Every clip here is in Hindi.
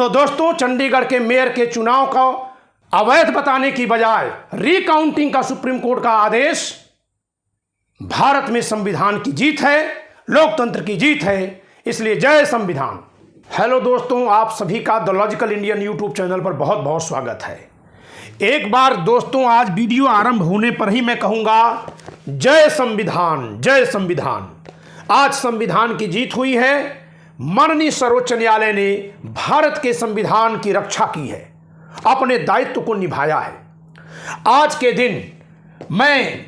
तो दोस्तों, चंडीगढ़ के मेयर के चुनाव का अवैध बताने की बजाय रिकाउंटिंग का सुप्रीम कोर्ट का आदेश भारत में संविधान की जीत है, लोकतंत्र की जीत है, इसलिए जय संविधान। हेलो दोस्तों, आप सभी का the logical Indian YouTube channel पर बहुत बहुत स्वागत है। एक बार दोस्तों, आज वीडियो आरंभ होने पर ही मैं कहूँगा जय संविधान, जय संविधान। आज संविधान की जीत हुई है। माननीय सर्वोच्च न्यायालय ने भारत के संविधान की रक्षा की है, अपने दायित्व को निभाया है। आज के दिन मैं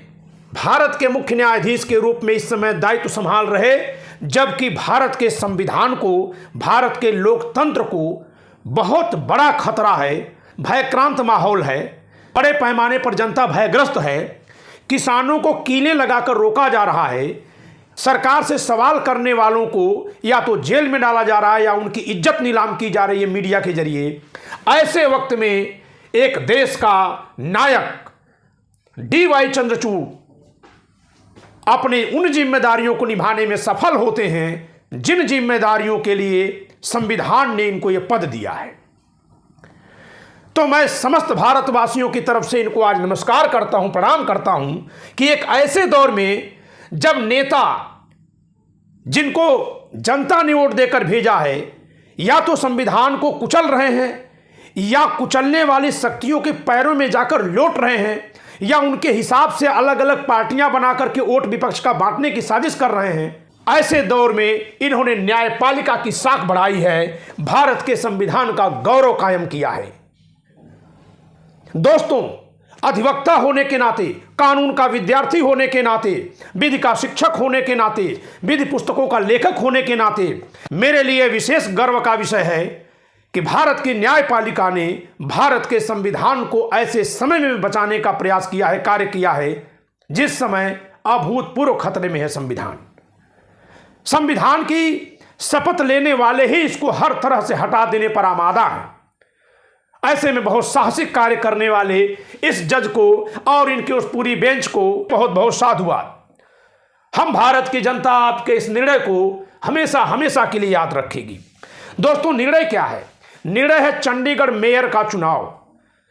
भारत के मुख्य न्यायाधीश के रूप में इस समय दायित्व संभाल रहे, जबकि भारत के संविधान को, भारत के लोकतंत्र को बहुत बड़ा खतरा है, भयक्रांत माहौल है, बड़े पैमाने पर जनता भयग्रस्त है, किसानों को कीलें लगाकर रोका जा रहा है, सरकार से सवाल करने वालों को या तो जेल में डाला जा रहा है या उनकी इज्जत नीलाम की जा रही है मीडिया के जरिए। ऐसे वक्त में एक देश का नायक डी.वाई. चंद्रचूड़ अपने उन जिम्मेदारियों को निभाने में सफल होते हैं जिन जिम्मेदारियों के लिए संविधान ने इनको यह पद दिया है। तो मैं समस्त भारतवासियों की तरफ से इनको आज नमस्कार करता हूं, प्रणाम करता हूं कि एक ऐसे दौर में जब नेता जिनको जनता ने वोट देकर भेजा है या तो संविधान को कुचल रहे हैं या कुचलने वाली शक्तियों के पैरों में जाकर लौट रहे हैं या उनके हिसाब से अलग अलग पार्टियां बनाकर के वोट विपक्ष का बांटने की साजिश कर रहे हैं, ऐसे दौर में इन्होंने न्यायपालिका की साख बढ़ाई है, भारत के संविधान का गौरव कायम किया है। दोस्तों, अधिवक्ता होने के नाते, कानून का विद्यार्थी होने के नाते, विधि का शिक्षक होने के नाते, विधि पुस्तकों का लेखक होने के नाते मेरे लिए विशेष गर्व का विषय है कि भारत की न्यायपालिका ने भारत के संविधान को ऐसे समय में बचाने का प्रयास किया है, कार्य किया है जिस समय अभूतपूर्व खतरे में है संविधान। संविधान की शपथ लेने वाले ही इसको हर तरह से हटा देने पर आमादा है। ऐसे में बहुत साहसिक कार्य करने वाले इस जज को और इनके उस पूरी बेंच को बहुत बहुत साधुवाद। हम भारत की जनता आपके इस निर्णय को हमेशा हमेशा के लिए याद रखेगी। दोस्तों, निर्णय क्या है? निर्णय है चंडीगढ़ मेयर का चुनाव।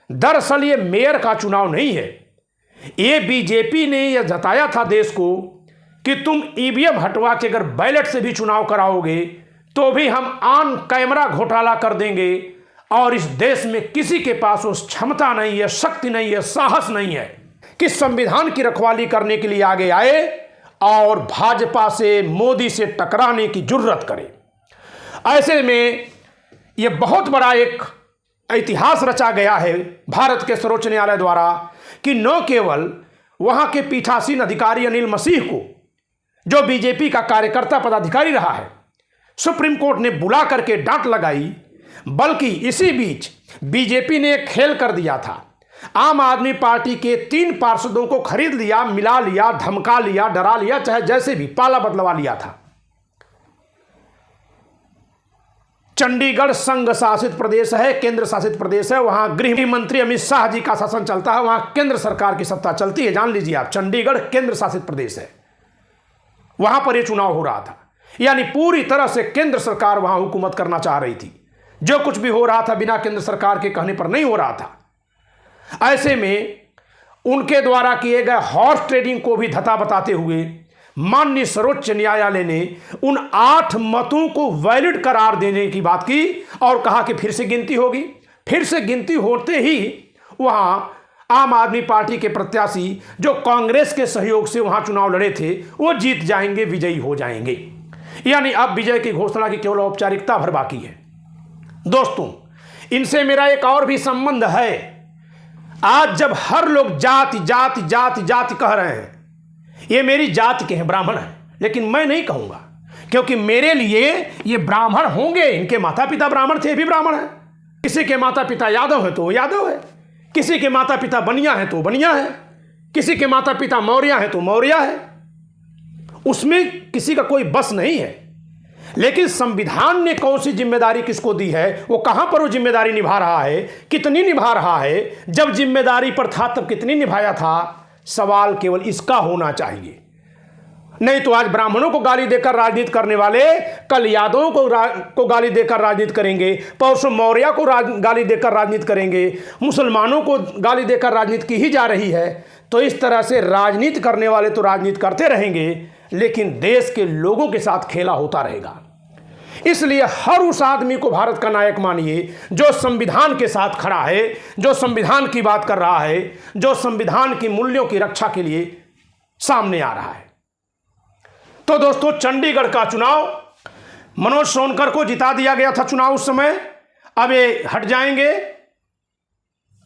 दरअसल ये मेयर का चुनाव नहीं है, ये बीजेपी ने यह जताया था देश को कि तुम ईवीएम हटवा के अगर बैलेट से भी चुनाव कराओगे तो भी हम ऑन कैमरा घोटाला कर देंगे और इस देश में किसी के पास उस क्षमता नहीं है, शक्ति नहीं है, साहस नहीं है कि संविधान की रखवाली करने के लिए आगे आए और भाजपा से, मोदी से टकराने की जुर्रत करे। ऐसे में यह बहुत बड़ा एक इतिहास रचा गया है भारत के सर्वोच्च न्यायालय द्वारा कि न केवल वहां के पीठासीन अधिकारी अनिल मसीह को, जो बीजेपी का कार्यकर्ता पदाधिकारी रहा है, सुप्रीम कोर्ट ने बुला करके डांट लगाई, बल्कि इसी बीच बीजेपी ने एक खेल कर दिया था। आम आदमी पार्टी के 3 पार्षदों को खरीद लिया, मिला लिया, धमका लिया, डरा लिया, चाहे जैसे भी पाला बदलवा लिया था। चंडीगढ़ संघ शासित प्रदेश है, केंद्र शासित प्रदेश है, वहां गृह मंत्री अमित शाह जी का शासन चलता है, वहां केंद्र सरकार की सत्ता चलती है। जान लीजिए आप, चंडीगढ़ केंद्र शासित प्रदेश है, वहां पर यह चुनाव हो रहा था। यानी पूरी तरह से केंद्र सरकार वहां हुकूमत करना चाह रही थी। जो कुछ भी हो रहा था बिना केंद्र सरकार के कहने पर नहीं हो रहा था। ऐसे में उनके द्वारा किए गए हॉर्स ट्रेडिंग को भी धता बताते हुए माननीय सर्वोच्च न्यायालय ने उन 8 मतों को वैलिड करार देने की बात की और कहा कि फिर से गिनती होगी। फिर से गिनती होते ही वहां आम आदमी पार्टी के प्रत्याशी जो कांग्रेस के सहयोग से वहां चुनाव लड़े थे, वो जीत जाएंगे, विजयी हो जाएंगे। यानी अब विजय की घोषणा की केवल औपचारिकता भर बाकी है। दोस्तों, इनसे मेरा एक और भी संबंध है। आज जब हर लोग जाति जाति जाति जाति कह रहे हैं, ये मेरी जाति के हैं, ब्राह्मण हैं, लेकिन मैं नहीं कहूंगा, क्योंकि मेरे लिए ये ब्राह्मण होंगे। इनके माता पिता ब्राह्मण थे, भी ब्राह्मण है। किसी के माता पिता यादव है तो वो यादव है, किसी के माता पिता बनिया है तो बनिया है, किसी के माता पिता मौर्य है तो मौर्य है। उसमें किसी का कोई बस नहीं है। लेकिन संविधान ने कौन सी जिम्मेदारी किसको दी है, वो कहां पर वो जिम्मेदारी निभा रहा है, कितनी निभा रहा है, जब जिम्मेदारी पर था तब कितनी निभाया था, सवाल केवल इसका होना चाहिए। नहीं तो आज ब्राह्मणों को गाली देकर राजनीति करने वाले कल यादवों को गाली देकर राजनीति करेंगे, परसों मौर्य को गाली देकर राजनीति करेंगे, मुसलमानों को गाली देकर राजनीति की ही जा रही है। तो इस तरह से राजनीति करने वाले तो राजनीति करते रहेंगे, लेकिन देश के लोगों के साथ खेला होता रहेगा। इसलिए हर उस आदमी को भारत का नायक मानिए जो संविधान के साथ खड़ा है, जो संविधान की बात कर रहा है, जो संविधान की मूल्यों की रक्षा के लिए सामने आ रहा है। तो दोस्तों, चंडीगढ़ का चुनाव मनोज सोनकर को जिता दिया गया था चुनाव उस समय, अब ये हट जाएंगे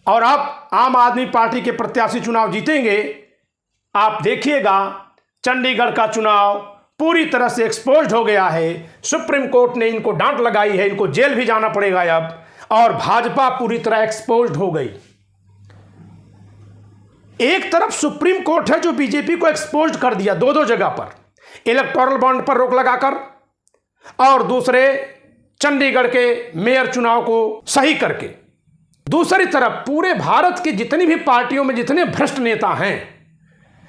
और अब आम आदमी पार्टी के प्रत्याशी चुनाव जीतेंगे। आप देखिएगा, चंडीगढ़ का चुनाव पूरी तरह से एक्सपोज्ड हो गया है। सुप्रीम कोर्ट ने इनको डांट लगाई है, इनको जेल भी जाना पड़ेगा अब, और भाजपा पूरी तरह एक्सपोज्ड हो गई। एक तरफ सुप्रीम कोर्ट है जो बीजेपी को एक्सपोज्ड कर दिया दो जगह पर, इलेक्टोरल बॉन्ड पर रोक लगाकर, और दूसरे चंडीगढ़ के मेयर चुनाव को सही करके। दूसरी तरफ पूरे भारत के जितनी भी पार्टियों में जितने भ्रष्ट नेता हैं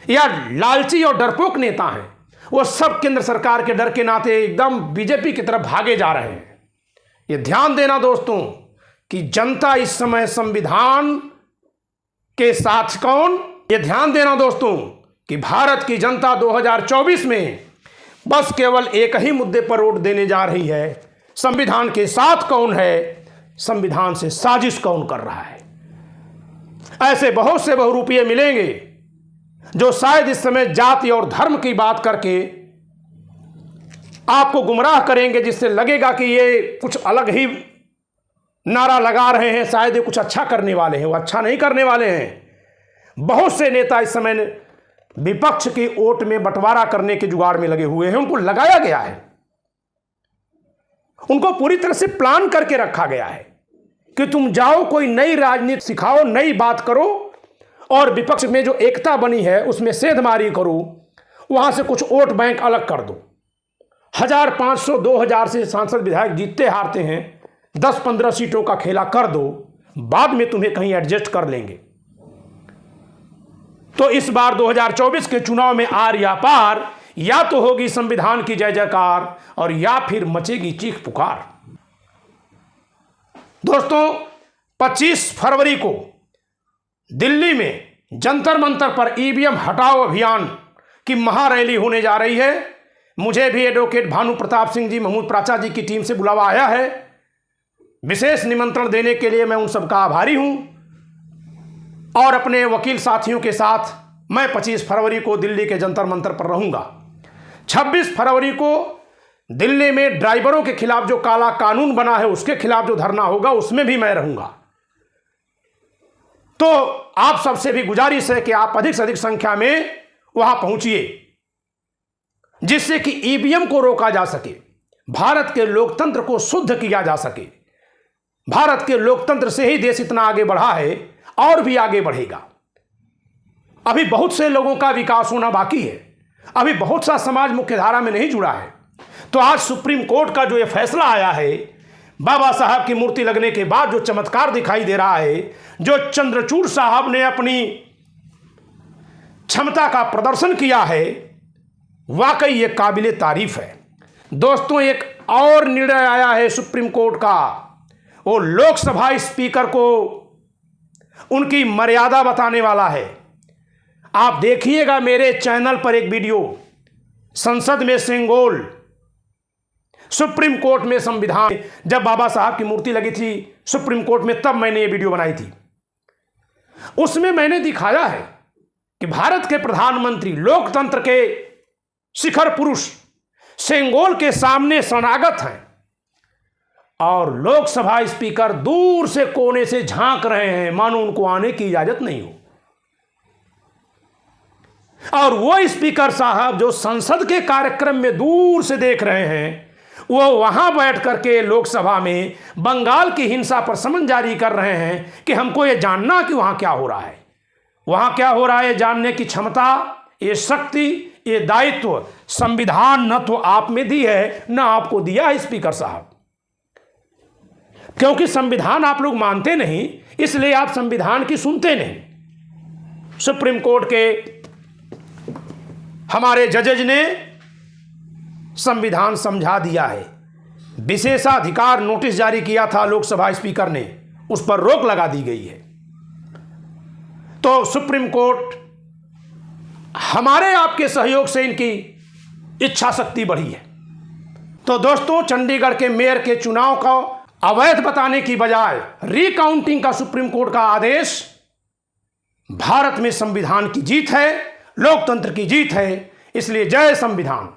या लालची और डरपोक नेता हैं, वो सब केंद्र सरकार के डर के नाते एकदम बीजेपी की तरफ भागे जा रहे हैं। ये ध्यान देना दोस्तों कि जनता इस समय संविधान के साथ कौन, ये ध्यान देना दोस्तों कि भारत की जनता 2024 में बस केवल एक ही मुद्दे पर वोट देने जा रही है, संविधान के साथ कौन है, संविधान से साजिश कौन कर रहा है। ऐसे बहुत से बहुरूपिये मिलेंगे जो शायद इस समय जाति और धर्म की बात करके आपको गुमराह करेंगे, जिससे लगेगा कि ये कुछ अलग ही नारा लगा रहे हैं, शायद ये कुछ अच्छा करने वाले हैं। वो अच्छा नहीं करने वाले हैं। बहुत से नेता इस समय विपक्ष की वोट में बंटवारा करने के जुगाड़ में लगे हुए हैं। उनको लगाया गया है, उनको पूरी तरह से प्लान करके रखा गया है कि तुम जाओ कोई नई राजनीति सिखाओ, नई बात करो, और विपक्ष में जो एकता बनी है उसमें सेंधमारी करो, वहां से कुछ वोट बैंक अलग कर दो। 1500 2000 से सांसद विधायक जीतते हारते हैं, 10-15 सीटों का खेला कर दो, बाद में तुम्हें कहीं एडजस्ट कर लेंगे। तो इस बार 2024 के चुनाव में आर या पार, या तो होगी संविधान की जय जयकार और या फिर मचेगी चीख पुकार। दोस्तों, 25 फरवरी को दिल्ली में जंतर मंतर पर ईवीएम हटाओ अभियान की महारैली होने जा रही है। मुझे भी एडवोकेट भानु प्रताप सिंह जी, महमूद प्राचा जी की टीम से बुलावा आया है। विशेष निमंत्रण देने के लिए मैं उन सबका आभारी हूं, और अपने वकील साथियों के साथ मैं 25 फरवरी को दिल्ली के जंतर मंतर पर रहूंगा। 26 फरवरी को दिल्ली में ड्राइवरों के खिलाफ जो काला कानून बना है उसके खिलाफ जो धरना होगा उसमें भी मैं रहूंगा। तो आप सबसे भी गुजारिश है कि आप अधिक से अधिक संख्या में वहां पहुंचिए, जिससे कि ईवीएम को रोका जा सके, भारत के लोकतंत्र को शुद्ध किया जा सके। भारत के लोकतंत्र से ही देश इतना आगे बढ़ा है और भी आगे बढ़ेगा। अभी बहुत से लोगों का विकास होना बाकी है, अभी बहुत सा समाज मुख्यधारा में नहीं जुड़ा है। तो आज सुप्रीम कोर्ट का जो ये फैसला आया है, बाबा साहब की मूर्ति लगने के बाद जो चमत्कार दिखाई दे रहा है, जो चंद्रचूड़ साहब ने अपनी क्षमता का प्रदर्शन किया है, वाकई ये काबिले तारीफ है। दोस्तों, एक और निर्णय आया है सुप्रीम कोर्ट का, वो लोकसभा स्पीकर को उनकी मर्यादा बताने वाला है। आप देखिएगा मेरे चैनल पर एक वीडियो, संसद में सेंगोल, सुप्रीम कोर्ट में संविधान, जब बाबा साहब की मूर्ति लगी थी सुप्रीम कोर्ट में, तब मैंने ये वीडियो बनाई थी। उसमें मैंने दिखाया है कि भारत के प्रधानमंत्री, लोकतंत्र के शिखर पुरुष सेंगोल के सामने शरणागत हैं, और लोकसभा स्पीकर दूर से कोने से झांक रहे हैं, मानो उनको आने की इजाजत नहीं हो। और वो स्पीकर साहब जो संसद के कार्यक्रम में दूर से देख रहे हैं, वो वहां बैठ करके लोकसभा में बंगाल की हिंसा पर समन जारी कर रहे हैं कि हमको ये जानना कि वहां क्या हो रहा है। वहां क्या हो रहा है जानने की क्षमता, ये शक्ति, ये दायित्व संविधान न तो आप में दी है, न आपको दिया है स्पीकर साहब। क्योंकि संविधान आप लोग मानते नहीं, इसलिए आप संविधान की सुनते नहीं। सुप्रीम कोर्ट के हमारे जजेज ने संविधान समझा दिया है। विशेषाधिकार नोटिस जारी किया था लोकसभा स्पीकर ने, उस पर रोक लगा दी गई है। तो सुप्रीम कोर्ट हमारे आपके सहयोग से इनकी इच्छा शक्ति बढ़ी है। तो दोस्तों, चंडीगढ़ के मेयर के चुनाव को अवैध बताने की बजाय रिकाउंटिंग का सुप्रीम कोर्ट का आदेश भारत में संविधान की जीत है, लोकतंत्र की जीत है। इसलिए जय संविधान।